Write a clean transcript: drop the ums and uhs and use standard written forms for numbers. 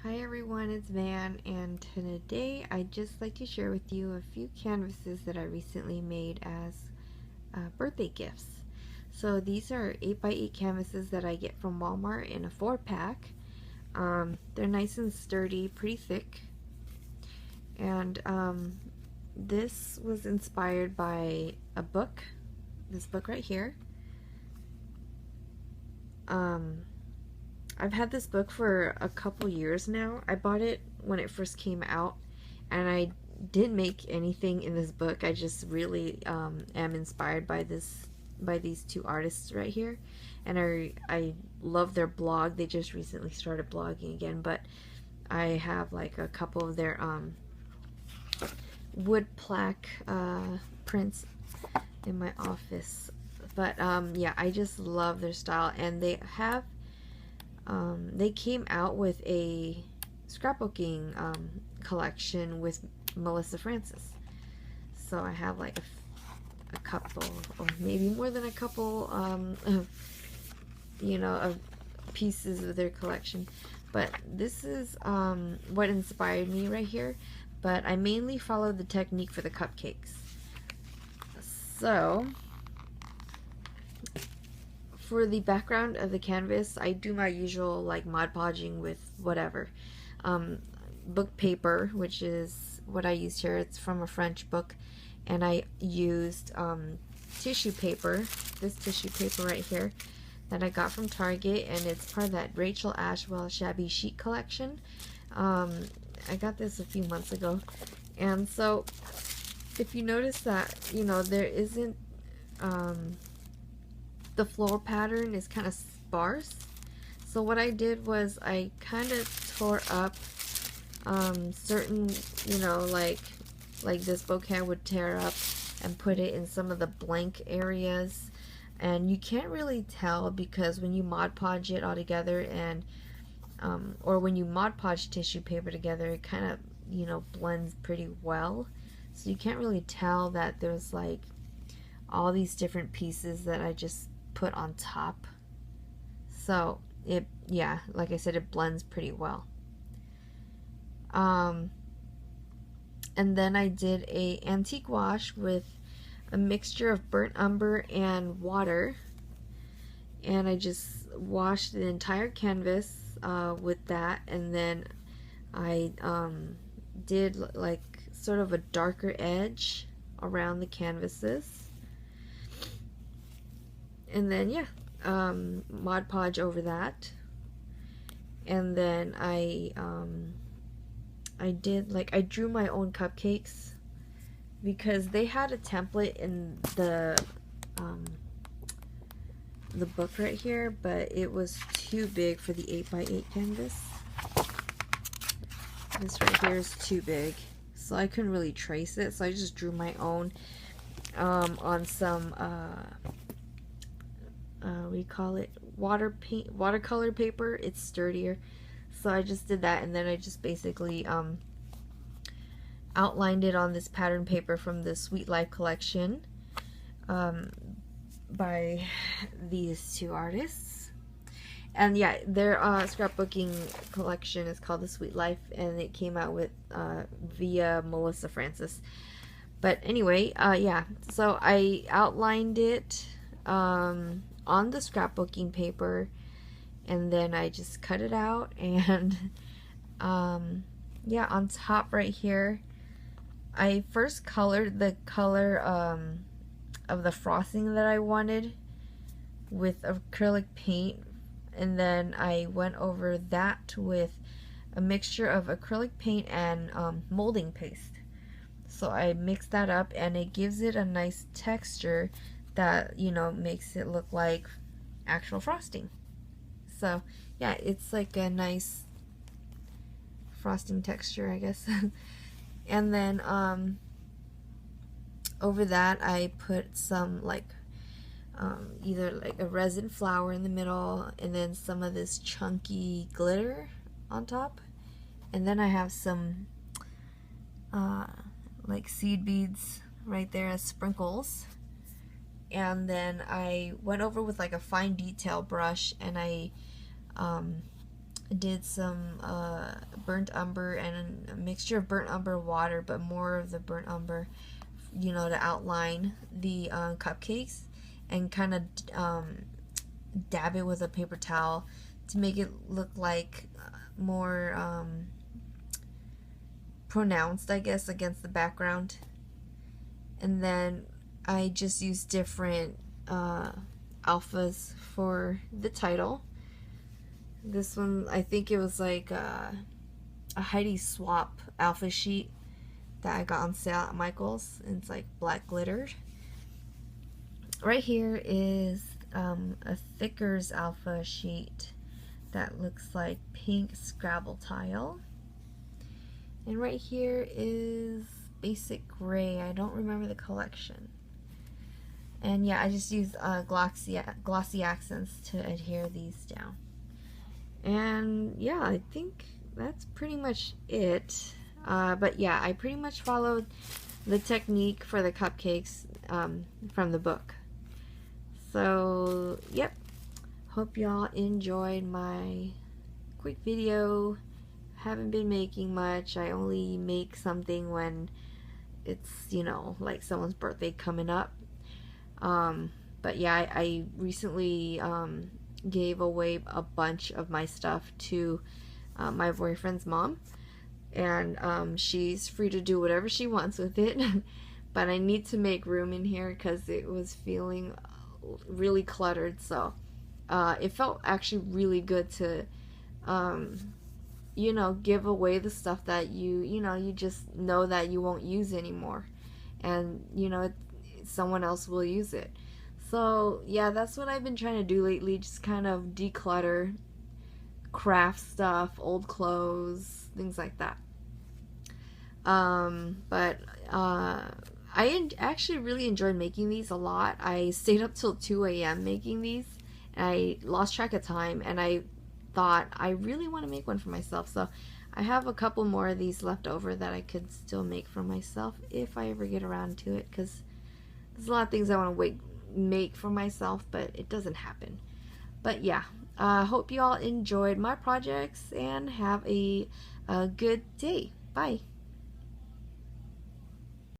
Hi everyone, it's Van, and today I'd just like to share with you a few canvases that I recently made as birthday gifts. So these are 8x8 canvases that I get from Walmart in a 4-pack. They're nice and sturdy, pretty thick, and this was inspired by a book, this book right here. I've had this book for a couple years now. I bought it when it first came out, and I didn't make anything in this book. I just really am inspired by these two artists right here, and I love their blog. They just recently started blogging again, but I have like a couple of their wood plaque prints in my office. But yeah, I just love their style, and they came out with a scrapbooking collection with Melissa Francis. So I have like a couple, or maybe more than a couple, of pieces of their collection. But this is what inspired me right here. But I mainly followed the technique for the cupcakes. So for the background of the canvas, I do my usual like Mod Podging with whatever. Book paper, which is what I used here. It's from a French book, and I used tissue paper, this tissue paper right here that I got from Target, and it's part of that Rachel Ashwell Shabby Chic collection. I got this a few months ago, and so if you notice that, there isn't the floral pattern is kind of sparse. So what I did was I kind of tore up certain, like this bouquet would tear up and put it in some of the blank areas. And you can't really tell because when you Mod Podge it all together, and or when you Mod Podge tissue paper together, it kind of blends pretty well. So you can't really tell that there's like all these different pieces that I just put on top. So yeah, like I said, it blends pretty well. And then I did a antique wash with a mixture of burnt umber and water, and I just washed the entire canvas with that, and then I did like sort of a darker edge around the canvases. And then yeah, Mod Podge over that, and then I drew my own cupcakes because they had a template in the book right here, but it was too big for the 8x8 canvas. This right here is too big, so I couldn't really trace it, so I just drew my own on some we call it watercolor paper. It's sturdier, so I just did that, and then I just basically outlined it on this pattern paper from the Sweet Life collection by these two artists. And yeah, their scrapbooking collection is called the Sweet Life, and it came out with via Melissa Francis. But anyway, yeah, so I outlined it on the scrapbooking paper, and then I just cut it out, and yeah, on top right here I first colored the color of the frosting that I wanted with acrylic paint, and then I went over that with a mixture of acrylic paint and molding paste. So I mixed that up, and it gives it a nice texture that makes it look like actual frosting. So yeah, it's like a nice frosting texture, I guess. And then over that I put some like either like a resin flower in the middle, and then some of this chunky glitter on top, and then I have some like seed beads right there as sprinkles. And then I went over with like a fine detail brush, and I did some burnt umber and a mixture of burnt umber water, but more of the burnt umber, you know, to outline the cupcakes, and kind of dab it with a paper towel to make it look like more pronounced, I guess, against the background. And then I just used different alphas for the title. This one, I think it was like a Heidi Swap alpha sheet that I got on sale at Michael's, and it's like black glittered. Right here is a Thickers alpha sheet that looks like pink Scrabble tile. And right here is basic gray. I don't remember the collection. And yeah, I just used glossy accents to adhere these down. And yeah, I think that's pretty much it. But yeah, I pretty much followed the technique for the cupcakes from the book. So, yep. Hope y'all enjoyed my quick video. Haven't been making much. I only make something when it's, you know, like someone's birthday coming up. But yeah, I recently gave away a bunch of my stuff to my boyfriend's mom, and she's free to do whatever she wants with it. But I need to make room in here because it was feeling really cluttered. So it felt actually really good to you know, give away the stuff that you know, you just know that you won't use anymore, and you know, someone else will use it. So yeah, that's what I've been trying to do lately, just kind of declutter craft stuff, old clothes, things like that. But I actually really enjoyed making these a lot. I stayed up till 2 a.m. making these, and I lost track of time, and I thought I really want to make one for myself. So I have a couple more of these left over that I could still make for myself if I ever get around to it, because there's a lot of things I want to make for myself, but it doesn't happen. But yeah, hope you all enjoyed my projects and have a good day. Bye.